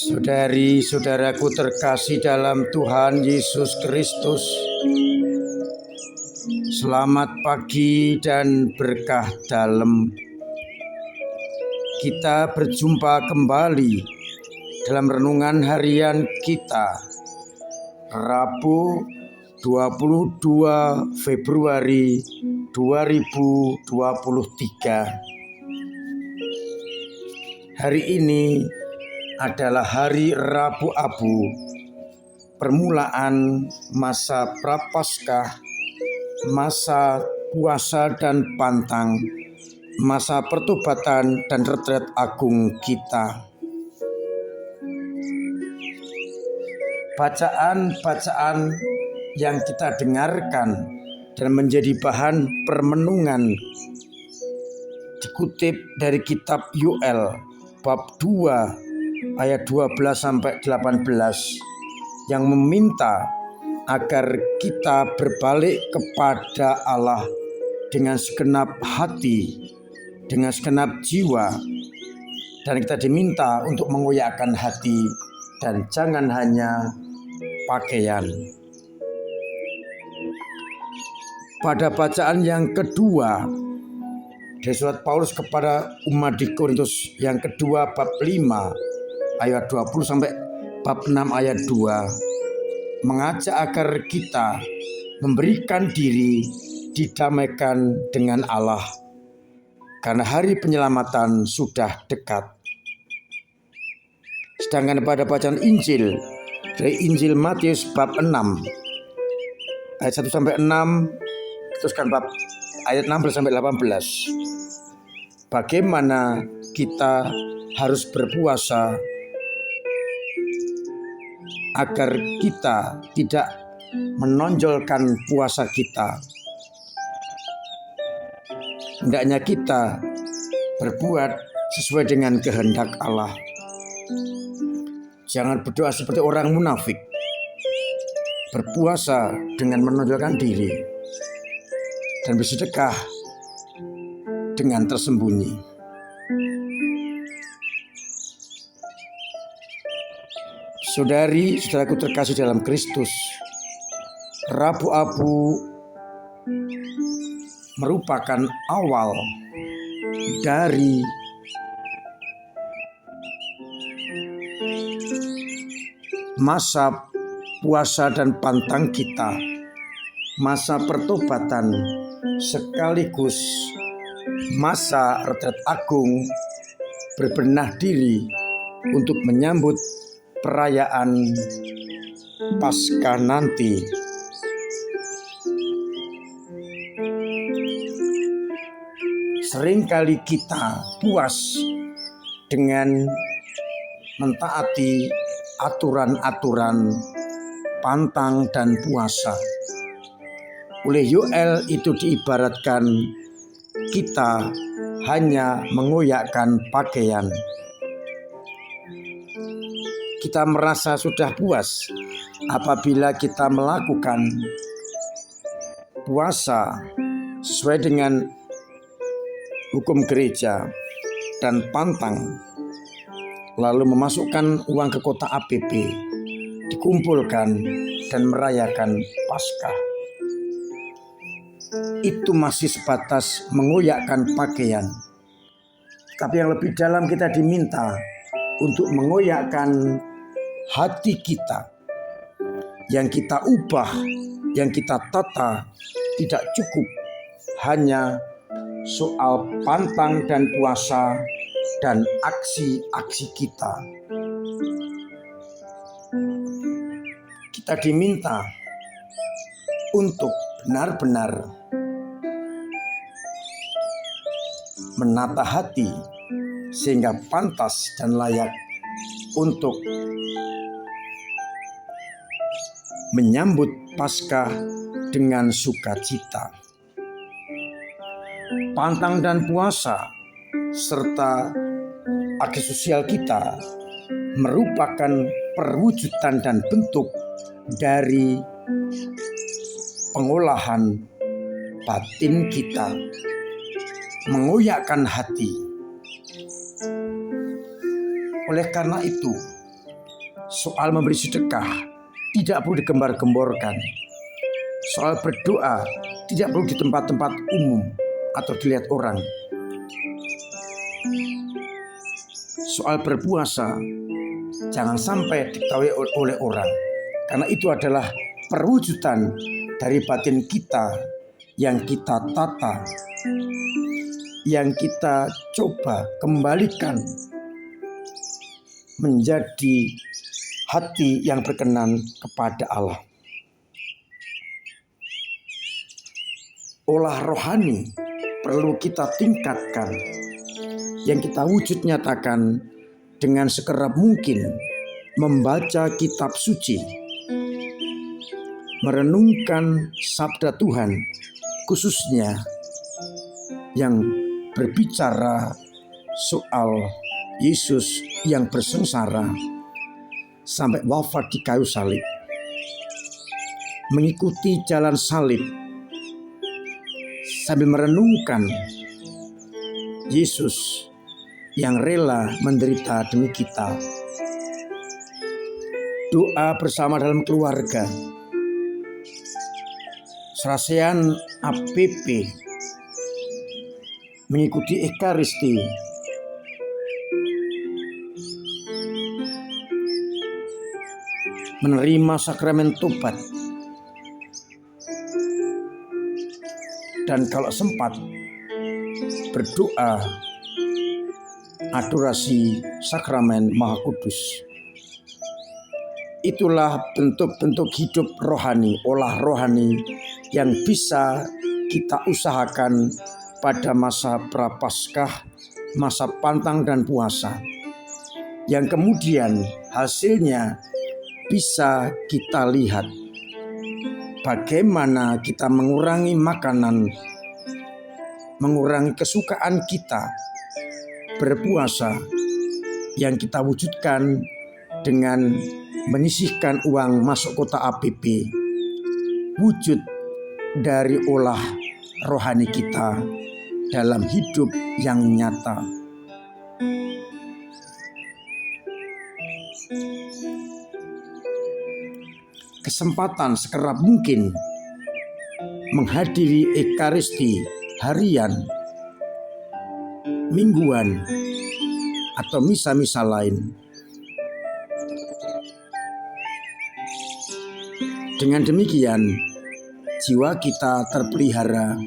Saudari-saudaraku terkasih dalam Tuhan Yesus Kristus, selamat pagi dan berkah dalam. Kita berjumpa kembali dalam renungan harian kita, Rabu 22 Februari 2023. Hari ini adalah hari Rabu Abu, permulaan masa Prapaskah, masa puasa dan pantang, masa pertobatan dan retret agung kita. Bacaan-bacaan yang kita dengarkan dan menjadi bahan permenungan dikutip dari kitab Yoel bab 2 ayat 12-18 yang meminta agar kita berbalik kepada Allah dengan segenap hati, dengan segenap jiwa, dan kita diminta untuk mengoyakkan hati dan jangan hanya pakaian. Pada bacaan yang kedua dari surat Paulus kepada umat di Korintus yang kedua bab 5 ayat 20 sampai bab 6 ayat 2 mengajak agar kita memberikan diri didamaikan dengan Allah karena hari penyelamatan sudah dekat. Sedangkan pada bacaan Injil dari Injil Matius bab 6 ayat 1 sampai 6 teruskan bab ayat 16 sampai 18, bagaimana kita harus berpuasa agar kita tidak menonjolkan puasa kita. Hendaknya kita berbuat sesuai dengan kehendak Allah. Jangan berdoa seperti orang munafik, berpuasa dengan menonjolkan diri, dan bersedekah dengan tersembunyi. Saudari-saudaraku terkasih dalam Kristus, Rabu Abu merupakan awal dari masa puasa dan pantang kita, masa pertobatan sekaligus masa retret agung berbenah diri untuk menyambut perayaan Paskah nanti. Seringkali kita puas dengan mentaati aturan-aturan pantang dan puasa. Oleh Yoel itu diibaratkan kita hanya mengoyakkan pakaian. Kita merasa sudah puas apabila kita melakukan puasa sesuai dengan hukum gereja dan pantang, lalu memasukkan uang ke kotak APP, dikumpulkan dan merayakan Paskah. Itu masih sebatas mengoyakkan pakaian. Tapi yang lebih dalam kita diminta untuk mengoyakkan hati kita, yang kita ubah, yang kita tata, tidak cukup hanya soal pantang dan puasa dan aksi-aksi kita. Kita diminta untuk benar-benar menata hati sehingga pantas dan layak untuk menyambut Paskah dengan sukacita. Pantang dan puasa serta aksi sosial kita merupakan perwujudan dan bentuk dari pengolahan batin kita, mengoyakkan hati. Oleh karena itu, soal memberi sedekah tidak perlu digembar-gemborkan. Soal berdoa tidak perlu di tempat-tempat umum atau dilihat orang. Soal berpuasa jangan sampai diketahui oleh orang, karena itu adalah perwujudan dari batin kita yang kita tata, yang kita coba kembalikan menjadi hati yang berkenan kepada Allah. Olah rohani perlu kita tingkatkan, yang kita wujud nyatakan dengan sekerap mungkin membaca kitab suci, merenungkan sabda Tuhan, khususnya yang berbicara soal Yesus yang bersengsara sampai wafat di kayu salib, mengikuti jalan salib sambil merenungkan Yesus yang rela menderita demi kita. Doa bersama dalam keluarga, serasian APP, mengikuti Ekaristi, menerima sakramen tobat, dan kalau sempat berdoa adorasi sakramen Maha Kudus. Itulah bentuk-bentuk hidup rohani, olah rohani yang bisa kita usahakan pada masa Prapaskah, masa pantang dan puasa, yang kemudian hasilnya bisa kita lihat bagaimana kita mengurangi makanan, mengurangi kesukaan kita berpuasa, yang kita wujudkan dengan menyisihkan uang masuk kota APP, wujud dari olah rohani kita dalam hidup yang nyata. Kesempatan sekerap mungkin menghadiri Ekaristi harian, mingguan, atau misa-misa lain. Dengan demikian, jiwa kita terpelihara,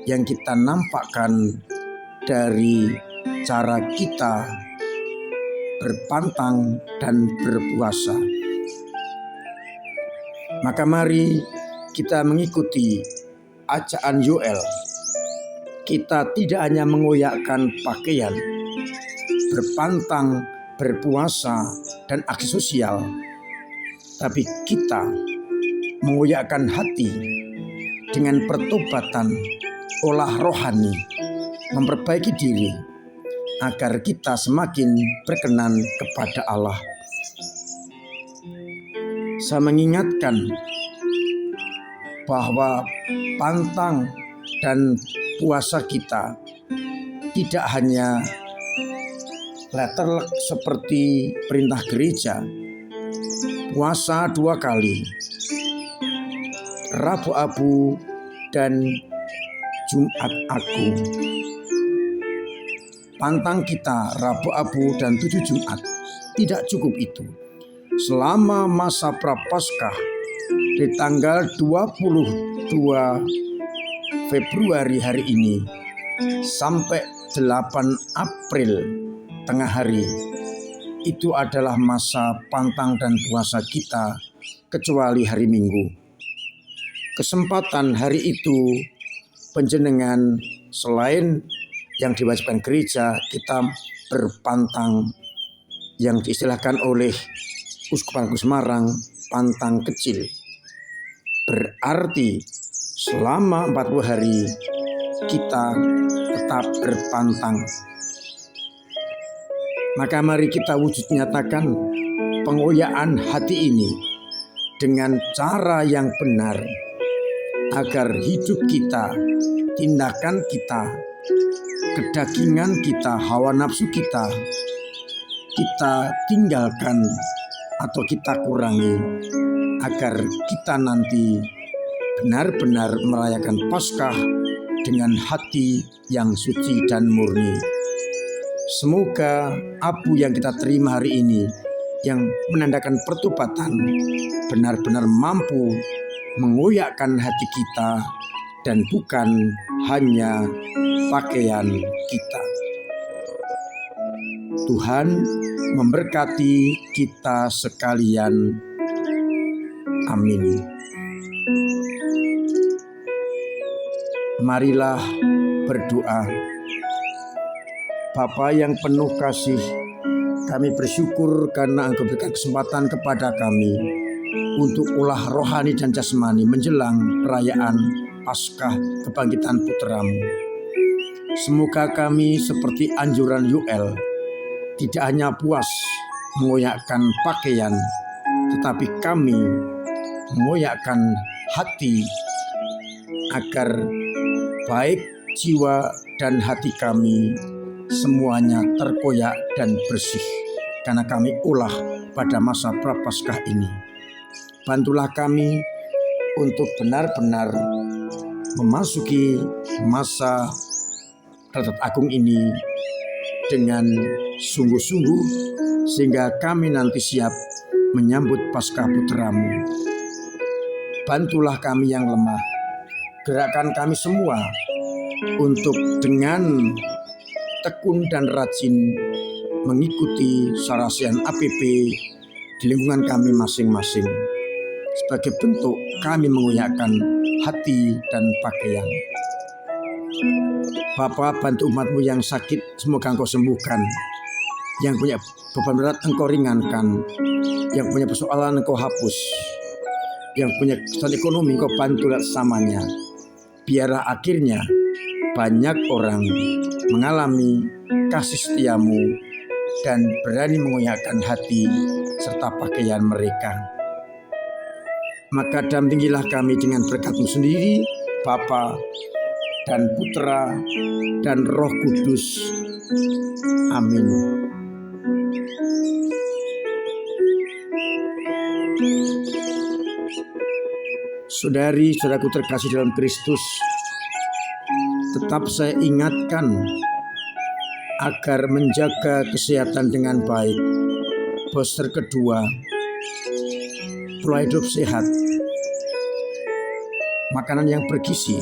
yang kita nampakkan dari cara kita berpantang dan berpuasa. Maka mari kita mengikuti ajakan Yoel. Kita tidak hanya mengoyakkan pakaian, berpantang, berpuasa, dan aksi sosial, tapi kita mengoyakkan hati dengan pertobatan, olah rohani, memperbaiki diri agar kita semakin berkenan kepada Allah. Saya mengingatkan bahwa pantang dan puasa kita tidak hanya letterlek seperti perintah gereja, puasa 2 kali, Rabu Abu dan Jumat Agung. Pantang kita Rabu Abu dan 7 Jumat. Tidak cukup itu. Selama masa Prapaskah di tanggal 22 Februari hari ini sampai 8 April tengah hari, itu adalah masa pantang dan puasa kita, kecuali hari Minggu. Kesempatan hari itu panjenengan selain yang diwajibkan gereja, kita berpantang yang diistilahkan oleh Uskup Agung Semarang pantang kecil. Berarti selama 40 hari kita tetap berpantang. Maka mari kita wujud nyatakan pengoyaan hati ini dengan cara yang benar, agar hidup kita, tindakan kita, kedagingan kita, hawa nafsu kita tinggalkan atau kita kurangi, agar kita nanti benar-benar merayakan Paskah dengan hati yang suci dan murni. Semoga abu yang kita terima hari ini yang menandakan pertobatan benar-benar mampu mengoyakkan hati kita dan bukan hanya pakaian kita. Tuhan memberkati kita sekalian. Amin. Marilah berdoa. Bapa yang penuh kasih, kami bersyukur karena Engkau berikan kesempatan kepada kami untuk olah rohani dan jasmani menjelang perayaan Paskah kebangkitan Putra-Mu. Semoga kami seperti anjuran Yoel, tidak hanya puas mengoyakkan pakaian, tetapi kami mengoyakkan hati, agar baik jiwa dan hati kami semuanya terkoyak dan bersih karena kami olah pada masa Prapaskah ini. Bantulah kami untuk benar-benar memasuki masa Kedatangan Agung ini dengan sungguh-sungguh, sehingga kami nanti siap menyambut Paskah Putra-Mu. Bantulah kami yang lemah, gerakkan kami semua untuk dengan tekun dan rajin mengikuti sarasian APP di lingkungan kami masing-masing, sebagai bentuk kami mengoyakkan hati dan pakaian. Bapa, bantu umat-Mu yang sakit, semoga Engkau sembuhkan. Yang punya beban berat Engkau ringankan. Yang punya persoalan Engkau hapus. Yang punya kesulitan ekonomi Engkau bantu samanya. Biarlah akhirnya banyak orang mengalami kasih setia-Mu dan berani mengoyakkan hati serta pakaian mereka. Maka dampingilah kami dengan berkat-Mu sendiri, Bapa dan Putra dan Roh Kudus. Amin. Saudari-saudaraku terkasih dalam Kristus, tetap saya ingatkan agar menjaga kesehatan dengan baik. Booster kedua, pola hidup sehat, makanan yang bergizi,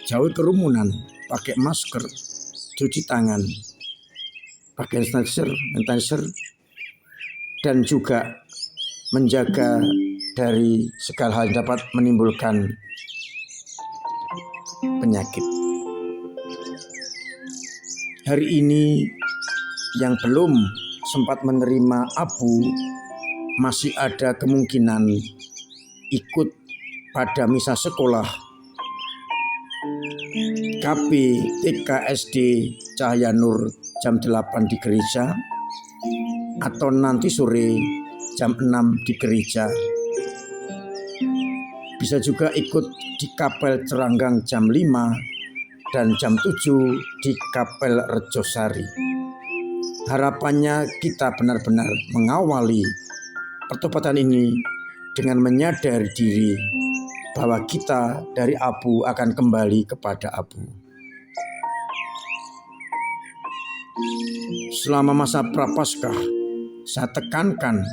jauhi kerumunan, pakai masker, cuci tangan, pakai sanitizer, dan juga menjaga dari segala hal yang dapat menimbulkan penyakit. Hari ini yang belum sempat menerima abu masih ada kemungkinan ikut pada misa sekolah KP TK SD Cahaya Nur jam 8 di gereja, atau nanti sore jam 6 di gereja. Bisa juga ikut di Kapel Ceranggang jam 5 dan jam 7 di Kapel Rejosari. Harapannya kita benar-benar mengawali pertobatan ini dengan menyadari diri bahwa kita dari abu akan kembali kepada abu. Selama masa Prapaskah, saya tekankan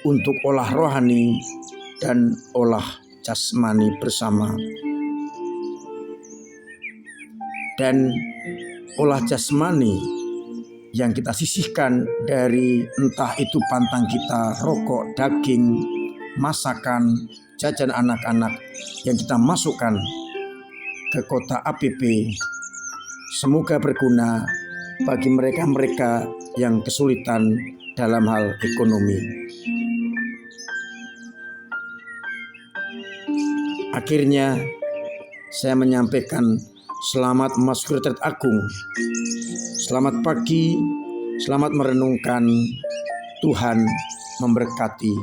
untuk olah rohani dan olah jasmani bersama. Dan olah jasmani yang kita sisihkan dari entah itu pantang kita, rokok, daging, masakan, jajan anak-anak yang kita masukkan ke kota APP, semoga berguna bagi mereka-mereka yang kesulitan dalam hal ekonomi. Akhirnya saya menyampaikan selamat memasuki retret agung. Selamat pagi, selamat merenungkan. Tuhan memberkati.